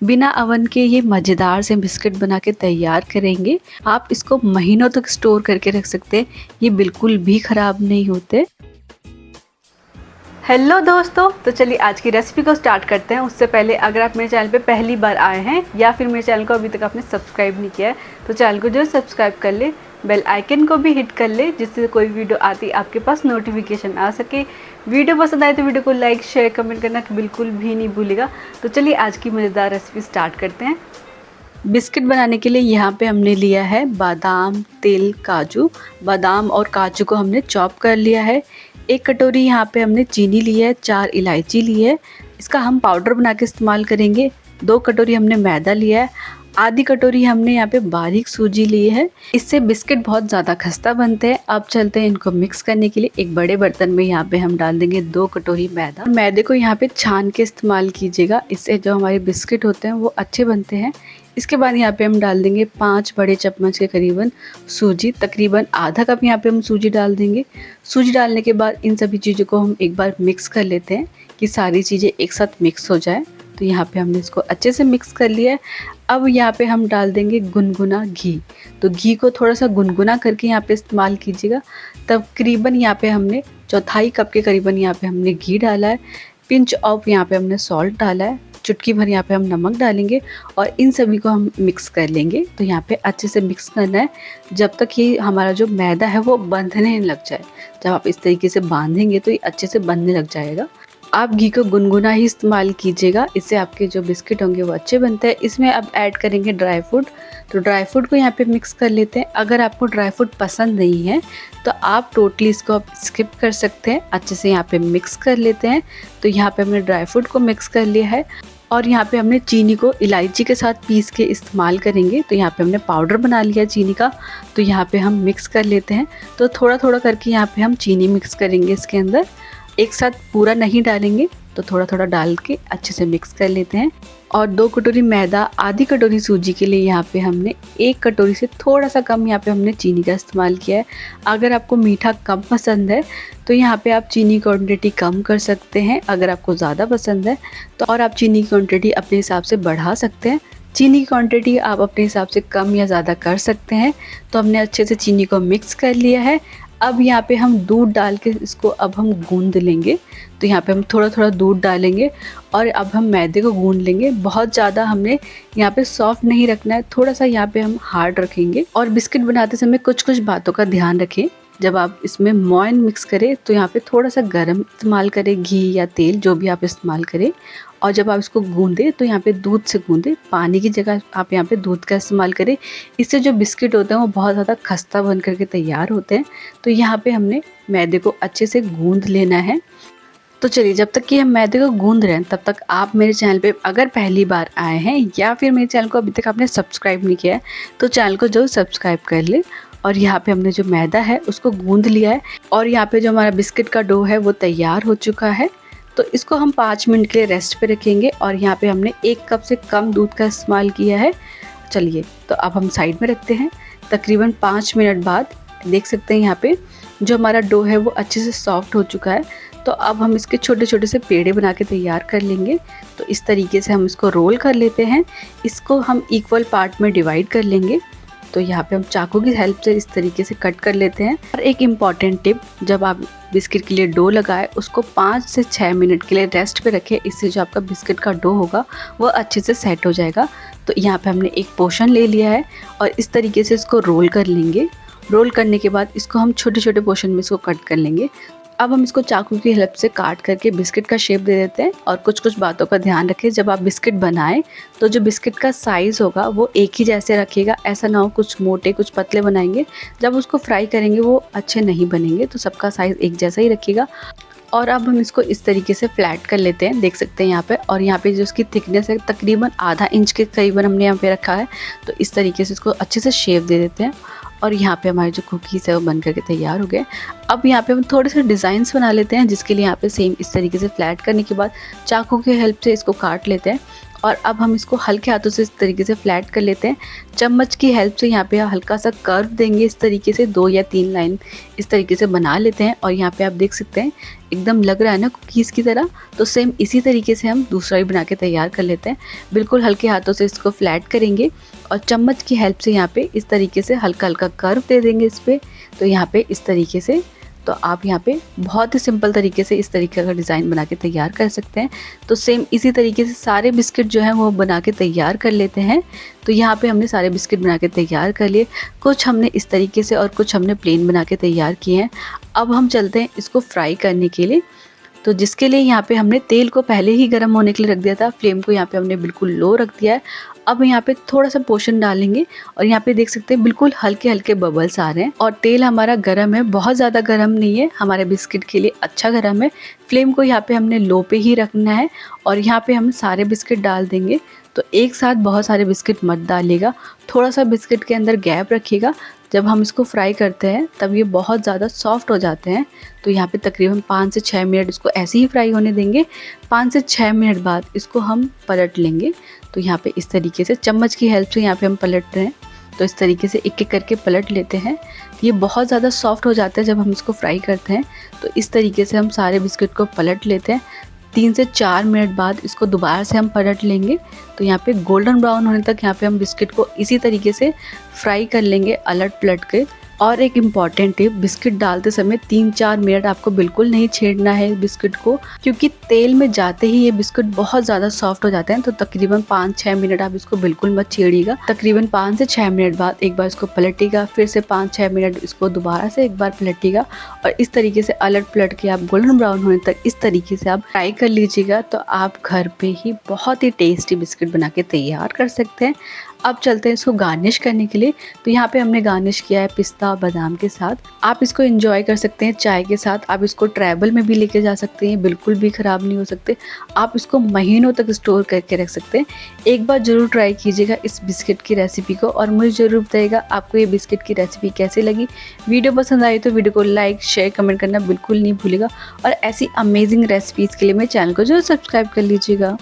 बिना अवन के ये मज़ेदार से बिस्किट बना के तैयार करेंगे। आप इसको महीनों तक स्टोर करके रख सकते हैं, ये बिल्कुल भी ख़राब नहीं होते। हेलो दोस्तों, तो चलिए आज की रेसिपी को स्टार्ट करते हैं। उससे पहले अगर आप मेरे चैनल पे पहली बार आए हैं या फिर मेरे चैनल को अभी तक आपने सब्सक्राइब नहीं किया है तो चैनल को जो सब्सक्राइब कर ले, बेल आइकन को भी हिट कर ले, जिससे कोई वीडियो आती आपके पास नोटिफिकेशन आ सके। वीडियो पसंद आए तो वीडियो को लाइक शेयर कमेंट करना बिल्कुल भी नहीं भूलिएगा। तो चलिए आज की मज़ेदार रेसिपी स्टार्ट करते हैं। बिस्किट बनाने के लिए यहाँ पे हमने लिया है बादाम, तिल, काजू। बादाम और काजू को हमने चॉप कर लिया है। 1 कटोरी यहाँ पे हमने चीनी ली है, 4 इलायची ली है, इसका हम पाउडर बना के इस्तेमाल करेंगे। 2 कटोरी हमने मैदा लिया है, आधी कटोरी हमने यहाँ पे बारीक सूजी ली है। इससे बिस्किट बहुत ज़्यादा खस्ता बनते हैं। अब चलते हैं इनको मिक्स करने के लिए। एक बड़े बर्तन में यहाँ पे हम डाल देंगे 2 कटोरी मैदा। मैदे को यहाँ पे छान के इस्तेमाल कीजिएगा, इससे जो हमारे बिस्किट होते हैं वो अच्छे बनते हैं। इसके बाद यहाँ पे हम डाल देंगे 5 बड़े चम्मच के करीबन सूजी, तकरीबन आधा कप यहाँ पे हम सूजी डाल देंगे। सूजी डालने के बाद इन सभी चीज़ों को हम एक बार मिक्स कर लेते हैं कि सारी चीज़ें एक साथ मिक्स हो जाए। तो यहाँ पे हमने इसको अच्छे से मिक्स कर लिया है। अब यहाँ पे हम डाल देंगे गुनगुना घी। तो घी को थोड़ा सा गुनगुना करके यहाँ पे इस्तेमाल कीजिएगा। तकरीबन यहाँ पे हमने चौथाई कप के करीबन यहाँ पे हमने घी डाला है। पिंच ऑफ यहाँ पे हमने सॉल्ट डाला है, चुटकी भर यहाँ पे हम नमक डालेंगे और इन सभी को हम मिक्स कर लेंगे। तो यहाँ पे अच्छे से मिक्स करना है जब तक ये हमारा जो मैदा है वो बंधने लग जाए। जब आप इस तरीके से बांधेंगे तो ये अच्छे से बंधने लग जाएगा। आप घी को गुनगुना ही इस्तेमाल कीजिएगा, इससे आपके जो बिस्किट होंगे वो अच्छे बनते हैं। इसमें अब ऐड करेंगे ड्राई फ्रूट। तो ड्राई फ्रूट को यहाँ पे मिक्स कर लेते हैं। अगर आपको ड्राई फ्रूट पसंद नहीं है तो आप टोटली इसको आप स्किप कर सकते हैं। अच्छे से यहाँ पे मिक्स कर लेते हैं। तो यहाँ पे हमने ड्राई फ्रूट को मिक्स कर लिया है और यहाँ पे हमने चीनी को इलायची के साथ पीस के इस्तेमाल करेंगे। तो यहाँ पे हमने पाउडर बना लिया चीनी का। तो यहाँ पे हम मिक्स कर लेते हैं। तो थोड़ा थोड़ा करके यहाँ पे हम चीनी मिक्स करेंगे इसके अंदर, एक साथ पूरा नहीं डालेंगे। तो थोड़ा थोड़ा डाल के अच्छे से मिक्स कर लेते हैं। और 2 कटोरी मैदा, आधी कटोरी सूजी के लिए यहाँ पे हमने 1 कटोरी से थोड़ा सा कम यहाँ पे हमने चीनी का इस्तेमाल किया है। अगर आपको मीठा कम पसंद है तो यहाँ पे आप चीनी क्वांटिटी कम कर सकते हैं। अगर आपको ज़्यादा पसंद है तो और आप चीनी की क्वांटिटी अपने हिसाब से बढ़ा सकते हैं। चीनी की क्वांटिटी आप अपने हिसाब से कम या ज़्यादा कर सकते हैं। तो हमने अच्छे से चीनी को मिक्स कर लिया है। अब यहाँ पे हम दूध डाल के इसको अब हम गूंद लेंगे। तो यहाँ पे हम थोड़ा थोड़ा दूध डालेंगे और अब हम मैदे को गूंद लेंगे। बहुत ज़्यादा हमने यहाँ पे सॉफ्ट नहीं रखना है, थोड़ा सा यहाँ पे हम हार्ड रखेंगे। और बिस्किट बनाते समय कुछ कुछ बातों का ध्यान रखें। जब आप इसमें मोइन मिक्स करें तो यहाँ पे थोड़ा सा गर्म इस्तेमाल करें, घी या तेल जो भी आप इस्तेमाल करें। और जब आप इसको गूंदें तो यहाँ पे दूध से गूंदें, पानी की जगह आप यहाँ पे दूध का इस्तेमाल करें। इससे जो बिस्किट होते हैं वो बहुत ज़्यादा खस्ता बन करके तैयार होते हैं। तो यहाँ पे हमने मैदे को अच्छे से गूंद लेना है। तो चलिए जब तक कि हम मैदे को गूंद रहे हैं तब तक आप मेरे चैनल पे अगर पहली बार आए हैं या फिर मेरे चैनल को अभी तक आपने सब्सक्राइब नहीं किया है तो चैनल को जरूर सब्सक्राइब कर ले। और यहाँ पे हमने जो मैदा है उसको गूंद लिया है और यहाँ पे जो हमारा बिस्किट का डो है वो तैयार हो चुका है। तो इसको हम 5 मिनट के लिए रेस्ट पे रखेंगे। और यहाँ पे हमने 1 कप से कम दूध का इस्तेमाल किया है। चलिए तो अब हम साइड में रखते हैं। तकरीबन 5 मिनट बाद देख सकते हैं यहाँ पे जो हमारा डो है वो अच्छे से सॉफ्ट हो चुका है। तो अब हम इसके छोटे छोटे से पेड़े बना के तैयार कर लेंगे। तो इस तरीके से हम इसको रोल कर लेते हैं। इसको हम इक्वल पार्ट में डिवाइड कर लेंगे। तो यहाँ पे हम चाकू की हेल्प से इस तरीके से कट कर लेते हैं। और एक इम्पॉर्टेंट टिप, जब आप बिस्किट के लिए डो लगाए उसको 5 से 6 मिनट के लिए रेस्ट पे रखें। इससे जो आपका बिस्किट का डो होगा वो अच्छे से सेट हो जाएगा। तो यहाँ पे हमने एक पोर्शन ले लिया है और इस तरीके से इसको रोल कर लेंगे। रोल करने के बाद इसको हम छोटे छोटे पोर्शन में इसको कट कर लेंगे। अब हम इसको चाकू की हेल्प से काट करके बिस्किट का शेप दे देते हैं। और कुछ कुछ बातों का ध्यान रखें, जब आप बिस्किट बनाएं तो जो बिस्किट का साइज़ होगा वो एक ही जैसे रखिएगा। ऐसा ना हो कुछ मोटे कुछ पतले बनाएंगे, जब उसको फ्राई करेंगे वो अच्छे नहीं बनेंगे। तो सबका साइज़ एक जैसा ही रखिएगा। और अब हम इसको इस तरीके से फ्लैट कर लेते हैं, देख सकते हैं यहाँ पे। और यहाँ पे जो इसकी थिकनेस है तकरीबन आधा इंच के करीबन हमने यहाँ पे रखा है। तो इस तरीके से इसको अच्छे से शेप दे देते हैं। और यहाँ पे हमारे जो कुकीज़ है वो बन करके तैयार हो गए। अब यहाँ पे हम थोड़े से डिज़ाइंस बना लेते हैं, जिसके लिए यहाँ पे सेम इस तरीके से फ्लैट करने के बाद चाकू की हेल्प से इसको काट लेते हैं। और अब हम इसको हल्के हाथों से इस तरीके से फ्लैट कर लेते हैं। चम्मच की हेल्प से यहाँ पे हल्का सा कर्व देंगे, इस तरीके से 2 या 3 लाइन इस तरीके से बना लेते हैं। और यहाँ पे आप देख सकते हैं एकदम लग रहा है ना कुकीज़ की तरह। तो सेम इसी तरीके से हम दूसरा भी बना के तैयार कर लेते हैं। बिल्कुल हल्के हाथों से इसको फ्लैट करेंगे और चम्मच की हेल्प से यहाँ पे इस तरीके से हल्का हल्का कर्व दे देंगे इस पर। तो यहाँ पे इस तरीके से, तो आप यहाँ पे बहुत ही सिंपल तरीके से इस तरीके का डिज़ाइन बना के तैयार कर सकते हैं। तो सेम इसी तरीके से सारे बिस्किट जो हैं वो बना के तैयार कर लेते हैं। तो यहाँ पे हमने सारे बिस्किट बना के तैयार कर लिए, कुछ हमने इस तरीके से और कुछ हमने प्लेन बना के तैयार किए हैं। अब हम चलते हैं इसको फ्राई करने के लिए। तो जिसके लिए यहाँ पे हमने तेल को पहले ही गर्म होने के लिए रख दिया था, फ्लेम को यहाँ पे हमने बिल्कुल लो रख दिया है। अब यहाँ पे थोड़ा सा पोर्शन डालेंगे और यहाँ पे देख सकते हैं बिल्कुल हल्के हल्के बबल्स आ रहे हैं और तेल हमारा गर्म है, बहुत ज़्यादा गर्म नहीं है, हमारे बिस्किट के लिए अच्छा गर्म है। फ्लेम को यहाँ पे हमने लो पे ही रखना है और यहाँ पे हम सारे बिस्किट डाल देंगे। तो एक साथ बहुत सारे बिस्किट मत डालिएगा, थोड़ा सा बिस्किट के अंदर गैप रखिएगा। जब हम इसको फ्राई करते हैं तब ये बहुत ज़्यादा सॉफ्ट हो जाते हैं। तो यहाँ पे तकरीबन 5 से 6 मिनट इसको ऐसे ही फ्राई होने देंगे। 5 से 6 मिनट बाद इसको हम पलट लेंगे। तो यहाँ पे इस तरीके से चम्मच की हेल्प से यहाँ पे हम पलट रहे हैं। तो इस तरीके से एक एक करके पलट लेते हैं। ये बहुत ज़्यादा सॉफ्ट हो जाता है जब हम इसको फ्राई करते हैं। तो इस तरीके से हम सारे बिस्किट को पलट लेते हैं। 3 से 4 मिनट बाद इसको दोबारा से हम पलट लेंगे। तो यहाँ पे गोल्डन ब्राउन होने तक यहाँ पे हम बिस्किट को इसी तरीके से फ्राई कर लेंगे अलट पलट के। और एक इम्पॉर्टेंट टिप, बिस्किट डालते समय 3-4 मिनट आपको बिल्कुल नहीं छेड़ना है बिस्किट को, क्योंकि तेल में जाते ही ये बिस्किट बहुत ज़्यादा सॉफ्ट हो जाते हैं। तो तकरीबन 5-6 मिनट आप इसको बिल्कुल मत छेड़िएगा। तकरीबन 5 से 6 मिनट बाद एक बार इसको पलटिएगा, फिर से 5-6 मिनट इसको दोबारा से एक बार पलटिएगा और इस तरीके से अलट पलट के आप गोल्डन ब्राउन होने तक इस तरीके से आप फ्राई कर लीजिएगा। तो आप घर पे ही बहुत ही टेस्टी बिस्किट बना के तैयार कर सकते हैं। अब चलते हैं इसको गार्निश करने के लिए। तो यहाँ पे हमने गार्निश किया है पिस्ता बादाम के साथ। आप इसको एंजॉय कर सकते हैं चाय के साथ, आप इसको ट्रैवल में भी लेके जा सकते हैं, बिल्कुल भी ख़राब नहीं हो सकते। आप इसको महीनों तक स्टोर करके रख सकते हैं। एक बार ज़रूर ट्राई कीजिएगा इस बिस्किट की रेसिपी को और मुझे ज़रूर बताइएगा आपको ये बिस्किट की रेसिपी कैसे लगी। वीडियो पसंद आई तो वीडियो को लाइक शेयर कमेंट करना बिल्कुल नहीं भूलिएगा और ऐसी अमेजिंग रेसिपीज़ के लिए मेरे चैनल को जरूर सब्सक्राइब कर लीजिएगा।